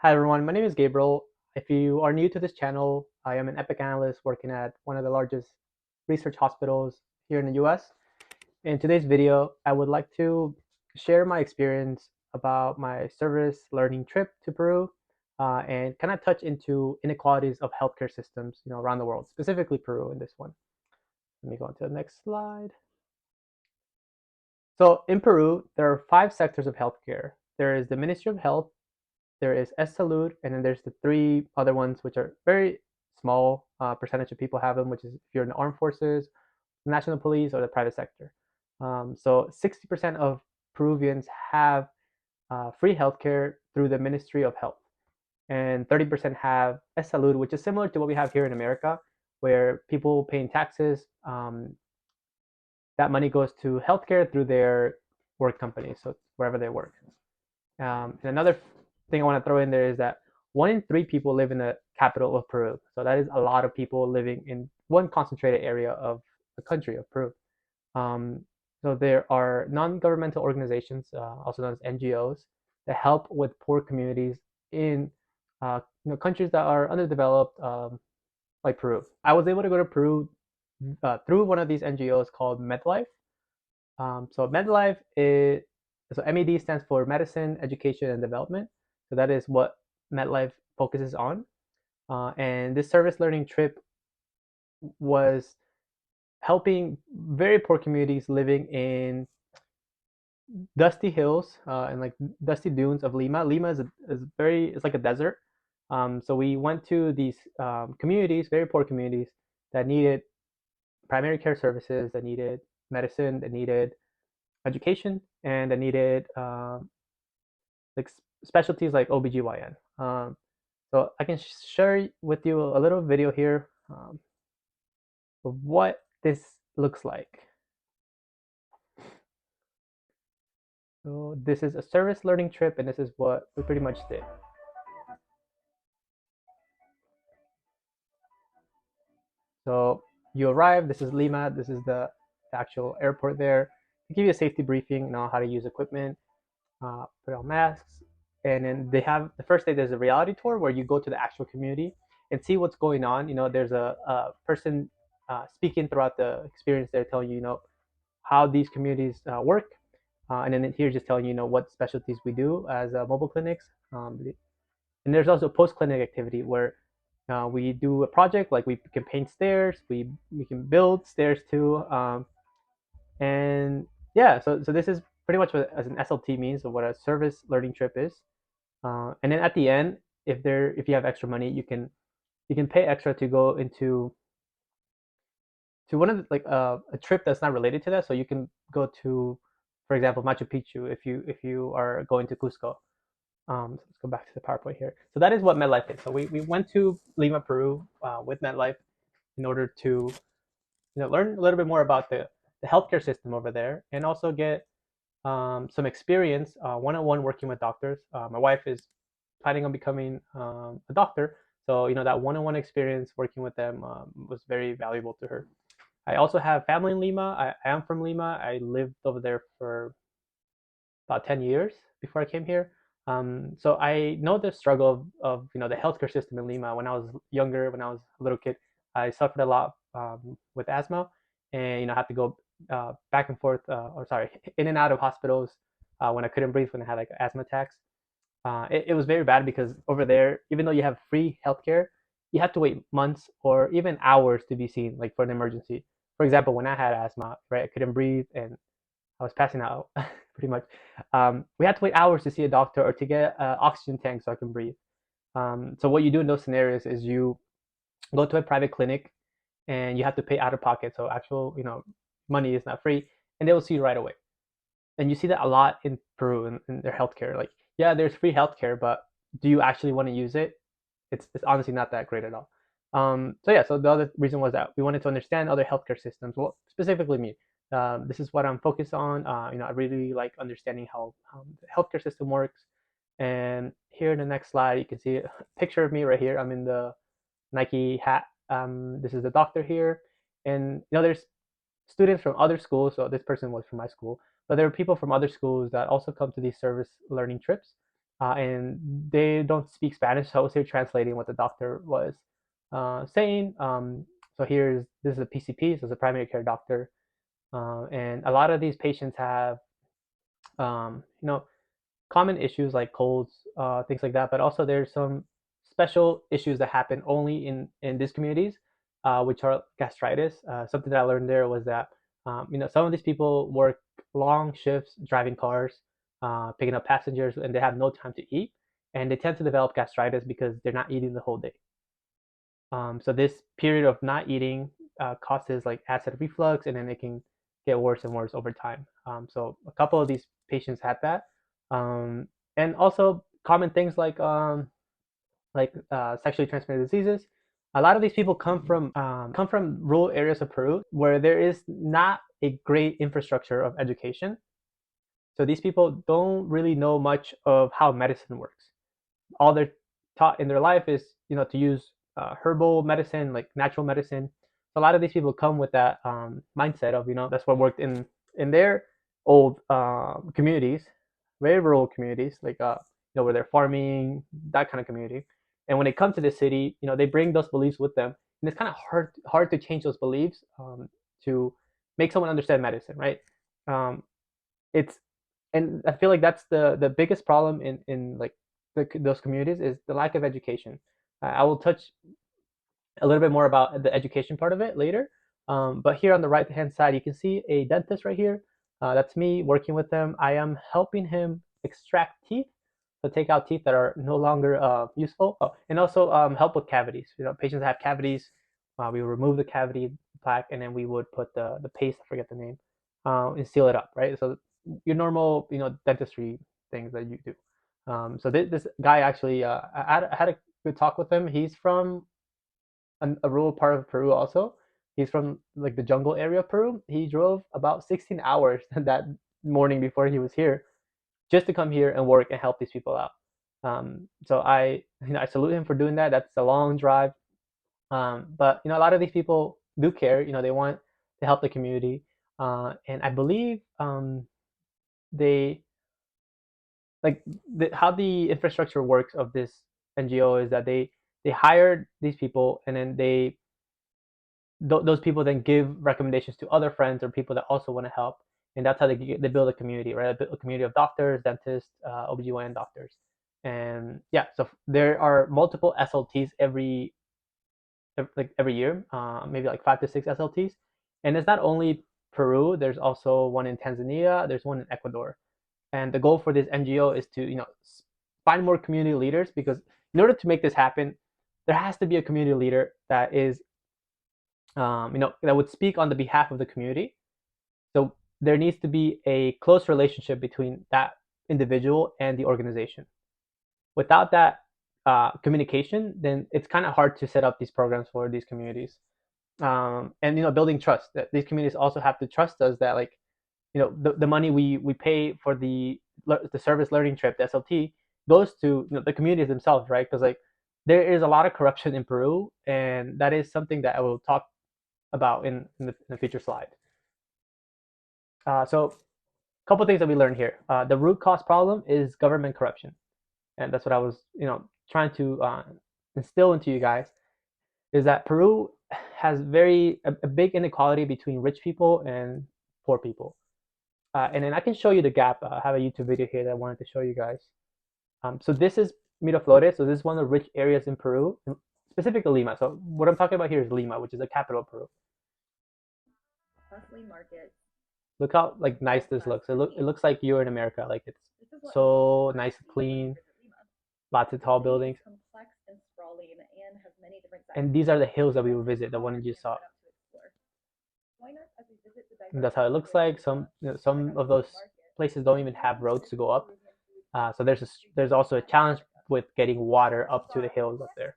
Hi everyone, my name is Gabriel. If you are new to this channel, I am an epic analyst working at one of the largest research hospitals here in the US. In today's video, I would like to share my experience about my service learning trip to Peru and kind of touch into inequalities of healthcare systems, around the world, specifically Peru in this one. Let me go on to the next slide. So in Peru, there are five sectors of healthcare. There is the Ministry of Health, there is S Salud, and then there's the three other ones, which are very small percentage of people have them, which is if you're in the armed forces, national police, or the private sector. So 60% of Peruvians have free healthcare through the Ministry of Health, and 30% have S Salud, which is similar to what we have here in America, where people paying taxes, that money goes to healthcare through their work companies, so wherever they work. And another thing I want to throw in there is that 1 in 3 people live in the capital of Peru. So that is a lot of people living in one concentrated area of the country of Peru. Um, so there are non-governmental organizations, also known as NGOs, that help with poor communities in countries that are underdeveloped, like Peru. I was able to go to Peru through one of these NGOs called MedLife. So MedLife is so MED stands for Medicine, Education, and Development. So that is what MedLife focuses on. And this service learning trip was helping very poor communities living in dusty hills and like dusty dunes of Lima. Lima is like a desert. So we went to these communities, very poor communities that needed primary care services, that needed medicine, that needed education, and that needed like specialties like OBGYN. So I can share with you a little video here of what this looks like. So this is a service learning trip, and this is what we pretty much did. So you arrive, this is Lima, this is the actual airport there. They give you a safety briefing, how to use equipment, put on masks, and then they have the first day there's a reality tour where you go to the actual community and see what's going on. There's a person speaking throughout the experience. They're telling you, how these communities work, and then here just telling you, what specialties we do as mobile clinics. And there's also post clinic activity where we do a project like we can paint stairs, we can build stairs too, and yeah. So this is pretty much what as an SLT means, of what a service learning trip is. And then at the end, if you have extra money, you can pay extra to go to one of like a trip that's not related to that. So you can go to, for example, Machu Picchu if you are going to Cusco. So let's go back to the PowerPoint here. So that is what MedLife is. So we went to Lima, Peru, with MedLife in order to learn a little bit more about the healthcare system over there, and also get some experience one-on-one working with doctors. My wife is planning on becoming a doctor, so that one-on-one experience working with them was very valuable to her. I also have family in Lima. I am from Lima. I lived over there for about 10 years before I came here. So I know the struggle of the healthcare system in Lima. When I was younger, when I was a little kid, I suffered a lot with asthma, and I had to go back and forth, or sorry, in and out of hospitals when I couldn't breathe, when I had like asthma attacks. It was very bad because over there, even though you have free healthcare, you have to wait months or even hours to be seen, like for an emergency. For example, when I had asthma, right, I couldn't breathe and I was passing out pretty much. We had to wait hours to see a doctor or to get an oxygen tank so I can breathe. So what you do in those scenarios is you go to a private clinic and you have to pay out of pocket. So actual, money is not free, and they will see you right away. And you see that a lot in Peru in their healthcare. Like, yeah, there's free healthcare, but do you actually want to use it? It's honestly not that great at all. So yeah, so the other reason was that we wanted to understand other healthcare systems. Well, specifically me. This is what I'm focused on. I really like understanding how the healthcare system works. And here in the next slide, you can see a picture of me right here. I'm in the Nike hat. This is the doctor here, and there's students from other schools. So this person was from my school, but there are people from other schools that also come to these service learning trips. and they don't speak Spanish, so I was here translating what the doctor was saying. So this is a PCP, so it's a primary care doctor, and a lot of these patients have you know common issues like colds, things like that. But also there's some special issues that happen only in these communities, which are gastritis. Something that I learned there was that some of these people work long shifts driving cars, picking up passengers, and they have no time to eat, and they tend to develop gastritis because they're not eating the whole day. So this period of not eating causes like acid reflux, and then it can get worse and worse over time. So a couple of these patients had that, and also common things like sexually transmitted diseases. A lot of these people come from rural areas of Peru where there is not a great infrastructure of education. So these people don't really know much of how medicine works. All they're taught in their life is to use herbal medicine, like natural medicine. So a lot of these people come with that mindset of that's what worked in their old communities, very rural communities, like where they're farming, that kind of community. And when they come to the city, they bring those beliefs with them, and it's kind of hard to change those beliefs to make someone understand medicine, right? Um, it's and I feel like that's the biggest problem in like those communities is the lack of education. I will touch a little bit more about the education part of it later. But here on the right hand side, you can see a dentist right here. That's me working with him. I am helping him extract teeth, to take out teeth that are no longer useful. Oh, and also help with cavities. Patients have cavities. We remove the cavity plaque, and then we would put the paste. I forget the name, and seal it up. Right. So your normal dentistry things that you do. So this guy actually, I had a good talk with him. He's from a rural part of Peru also. He's from like the jungle area of Peru. He drove about 16 hours that morning before he was here just to come here and work and help these people out. So I salute him for doing that. That's a long drive. But a lot of these people do care. They want to help the community. And I believe they like how the infrastructure works of this NGO is that they hired these people, and then those people then give recommendations to other friends or people that also want to help, and that's how they build a community, right? A community of doctors, dentists, OBGYN doctors, and yeah. So there are multiple SLTs every year, maybe like 5 to 6 SLTs, and it's not only Peru. There's also one in Tanzania. There's one in Ecuador, and the goal for this NGO is to find more community leaders, because in order to make this happen, there has to be a community leader that is that would speak on the behalf of the community. So there needs to be a close relationship between that individual and the organization. Without that communication, then it's kind of hard to set up these programs for these communities. And building trust. That these communities also have to trust us that like the money we pay for the service learning trip, the SLT, goes to the communities themselves, right? Because like there is a lot of corruption in Peru, and that is something that I will talk about in the future slide. So a couple of things that we learned here. The root cause problem is government corruption, and that's what I was trying to instill into you guys, is that Peru has a big inequality between rich people and poor people. And then I can show you the gap. I have a YouTube video here that I wanted to show you guys. So this is Miraflores. So this is one of the rich areas in Peru, specifically Lima. So what I'm talking about here is Lima, which is the capital of Peru. Bustling markets. Look how like nice this looks. It looks like you're in America. Like it's so nice and clean. Lots of tall buildings. And these are the hills that we will visit. The one you just saw. And that's how it looks like. Some of those places don't even have roads to go up. So there's also a challenge with getting water up to the hills up there.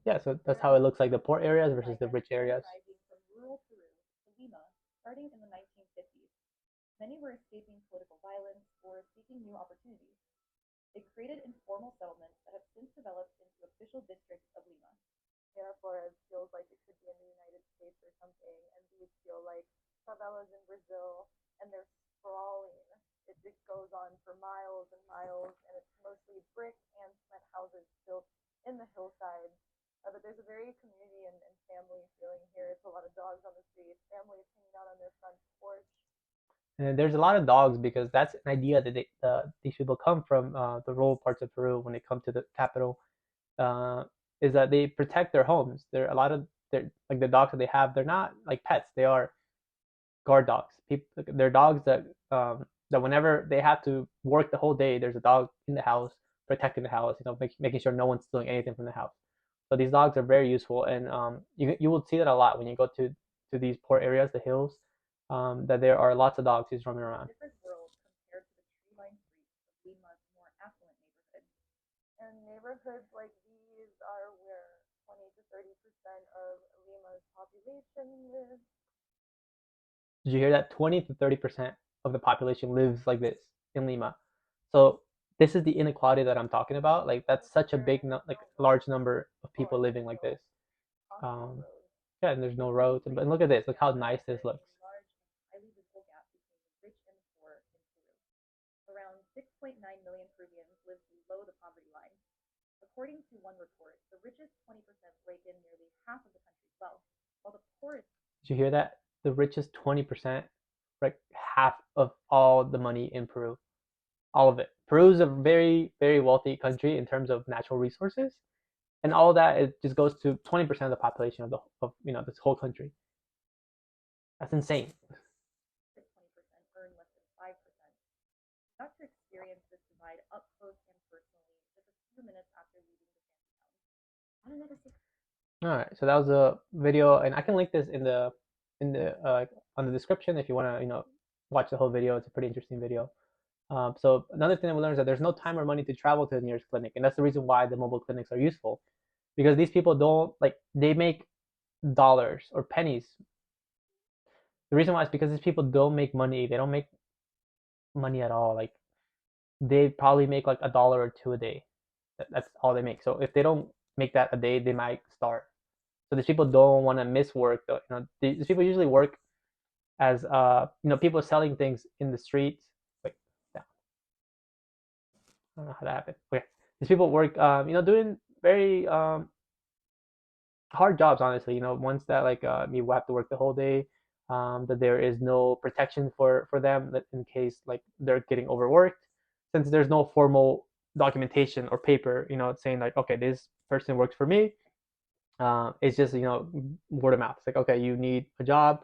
Yeah, so that's how it looks like, the poor areas versus the rich areas. and they're sprawling. It goes on for miles and miles, and it's mostly brick and cement houses built in the hillside. But there's a very community and family feeling here. It's a lot of dogs on the streets, families hanging out on their front porch. And there's a lot of dogs because that's an idea that these people come from the rural parts of Peru when they come to the capital. Uh, is that they protect their homes. There are a lot of like the dogs that they have. They're not like pets. They are guard dogs. People, they're dogs that whenever they have to work the whole day, there's a dog in the house protecting the house. Making sure no one's stealing anything from the house. So these dogs are very useful, and you will see that a lot when you go to these poor areas, the hills. That there are lots of dogs just roaming around. Different world compared to the tree-lined streets of Lima's more affluent neighborhoods. And neighborhoods like these are where 20 to 30% of Lima's population lives. Did you hear that? 20 to 30% of the population lives like this in Lima. So this is the inequality that I'm talking about. Like that's such a big, like large number of people living like this. Um, yeah, and there's no roads. And look at this. Look how nice this looks. Highly visible gap between the rich and the poor in Peru. Around 6.9 million Peruvians live below the poverty line. According to one report, the richest 20% rake in nearly half of the country's wealth, while the poorest. Did you hear that? The richest 20%, like half of all the money in Peru, all of it. Peru is a very, very wealthy country in terms of natural resources, and all that it just goes to 20% of the population of this whole country. That's insane. 20% earn less than 5%. Got to experience this divide up close and personally just a few minutes after leaving the fancy town. All right, so that was a video, and I can link this in the on the description if you want to watch the whole video. It's a pretty interesting video. So another thing that we learned is that there's no time or money to travel to the nearest clinic, and that's the reason why the mobile clinics are useful, because these people don't like they make dollars or pennies. The reason why is because these people don't make money. They don't make money at all. Like they probably make like $1 or two a day. That's all they make. So if they don't make that a day, they might starve. So these people don't want to miss work. Though. These people usually work as people selling things in the streets. Wait, yeah, I don't know how that happened. Okay, these people work, doing very hard jobs. Honestly, ones that like you have to work the whole day. That there is no protection for them that in case like they're getting overworked, since there's no formal documentation or paper, saying like, okay, this person works for me. It's just word of mouth. It's like, okay, you need a job,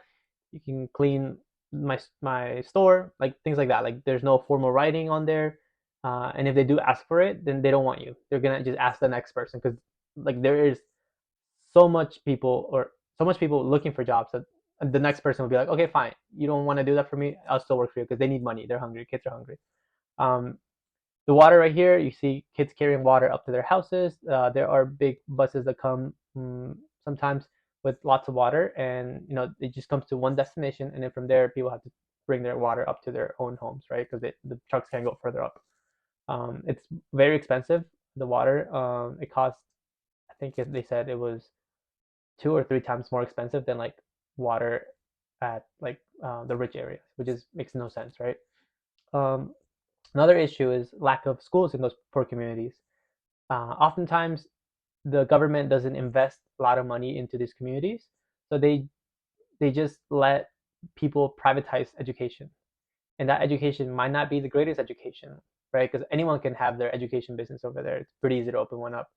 you can clean my store, like things like that. Like there's no formal writing on there, and if they do ask for it, then they don't want you. They're gonna just ask the next person because like there is so much people looking for jobs that the next person will be like, okay, fine, you don't want to do that for me, I'll still work for you because they need money. They're hungry. Kids are hungry. Um, the water right here, you see kids carrying water up to their houses. There are big buses that come sometimes with lots of water, and it just comes to one destination, and then from there, people have to bring their water up to their own homes, right? Because the trucks can't go further up. It's very expensive. The water, it costs. I think they said it was 2 or 3 times more expensive than like water at like the rich areas, which is makes no sense, right? Um, Another issue is lack of schools in those poor communities. Oftentimes, the government doesn't invest a lot of money into these communities, so they just let people privatize education, and that education might not be the greatest education, right? Because anyone can have their education business over there. It's pretty easy to open one up.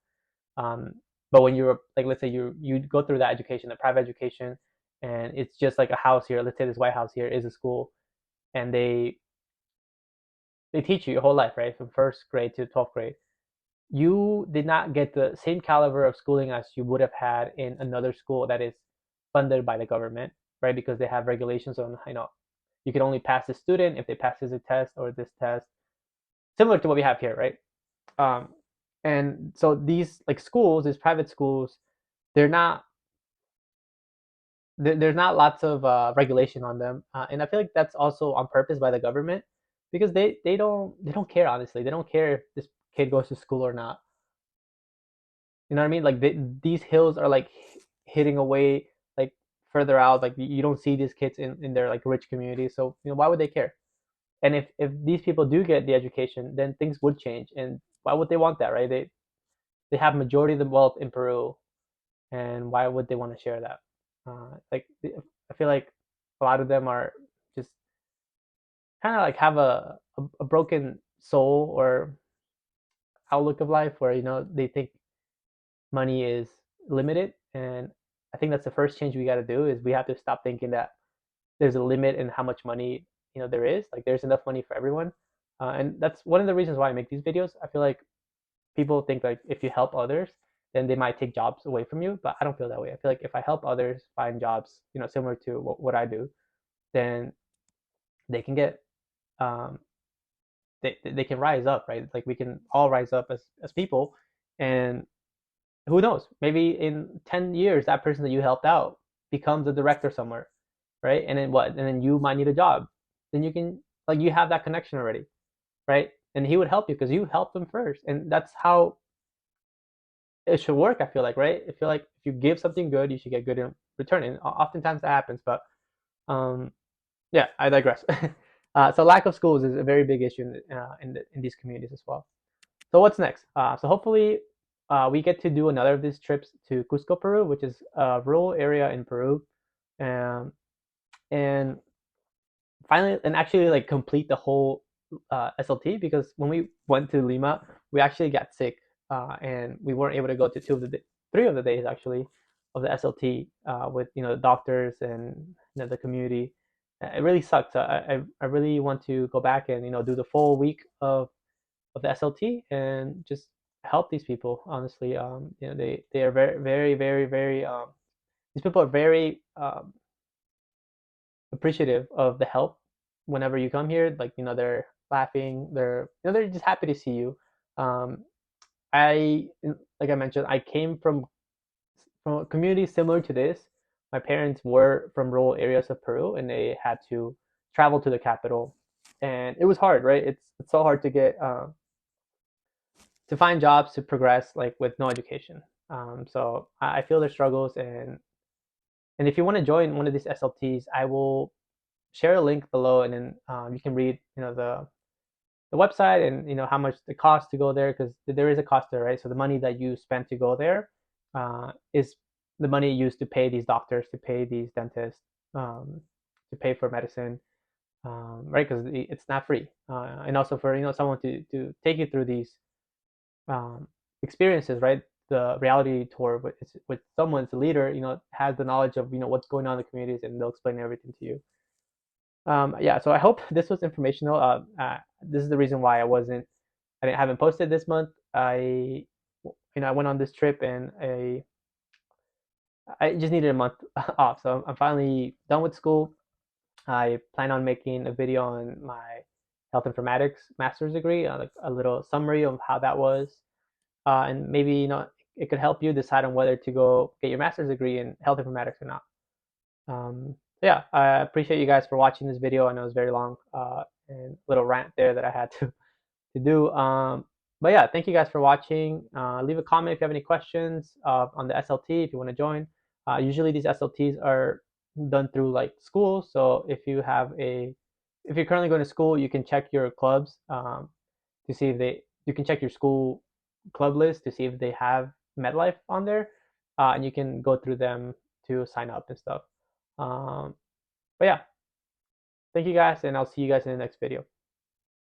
Um, but when you're like, let's say you go through that education, the private education, and it's just like a house here. Let's say this White House here is a school, and they teach you your whole life, right, from first grade to 12th grade. You did not get the same caliber of schooling as you would have had in another school that is funded by the government, right? Because they have regulations on, you can only pass the student if they pass this test or this test, similar to what we have here, right? Um, and so these like schools, these private schools, they're not there's not lots of regulation on them, and I feel like that's also on purpose by the government because they don't care. Honestly, they don't care if this kid goes to school or not. You know what I mean? Like these hills are like hitting away like further out. Like you don't see these kids in their like rich communities. So why would they care? And if these people do get the education, then things would change. And why would they want that, right? They have majority of the wealth in Peru, and why would they want to share that? Like I feel like a lot of them are just kind of like have a broken soul or outlook of life where they think money is limited. And I think that's the first change we got to do is we have to stop thinking that there's a limit in how much money there is. Like there's enough money for everyone. And that's one of the reasons why I make these videos. I feel like people think like if you help others, then they might take jobs away from you, but I don't feel that way. I feel like if I help others find jobs similar to what I do, then they can get um, they can rise up, right? Like we can all rise up as people. And who knows, maybe in 10 years that person that you helped out becomes a director somewhere, right? And then what? And then you might need a job. Then you can, like, you have that connection already, right? And he would help you because you helped him first. And that's how it should work, I feel like, right? I feel like if you give something good, you should get good in return. And oftentimes that happens. But um, yeah, I digress. So lack of schools is a very big issue in these communities as well. So what's next? So hopefully we get to do another of these trips to Cusco, Peru, which is a rural area in Peru. Um, and finally, and actually like complete the whole SLT, because when we went to Lima, we actually got sick, and we weren't able to go to 3 of the days actually of the SLT with the doctors and the community. It really sucked. So I really want to go back and do the full week of the SLT and just help these people. Honestly, they are very very very very these people are very appreciative of the help whenever you come here. Like they're laughing, they're just happy to see you. um I like I mentioned, I came from a community similar to this. My parents were from rural areas of Peru, and they had to travel to the capital, and it was hard, right? It's so hard to get to find jobs, to progress, like with no education. So I feel their struggles. And if you want to join one of these SLTs, I will share a link below, and then you can read the website, and how much the cost to go there, because there is a cost there, right? So the money that you spend to go there is the money used to pay these doctors, to pay these dentists, to pay for medicine, right? Because it's not free, and also for someone to take you through these um, experiences, right? The reality tour with someone's leader, has the knowledge of what's going on in the communities, and they'll explain everything to you. Yeah, so I hope this was informational. This is the reason why I haven't posted this month. I went on this trip, and I just needed a month off. So I'm finally done with school. I plan on making a video on my health informatics master's degree, like a little summary of how that was, and maybe it could help you decide on whether to go get your master's degree in health informatics or not. Yeah, I appreciate you guys for watching this video. I know it's very long, and little rant there that I had to do. But yeah, thank you guys for watching. Leave a comment if you have any questions on the SLT, if you want to join. Usually these SLTs are done through like school. So if you're currently going to school, you can check your clubs, to see if you can check your school club list to see if they have MetLife on there, and you can go through them to sign up and stuff. But yeah, thank you guys, and I'll see you guys in the next video.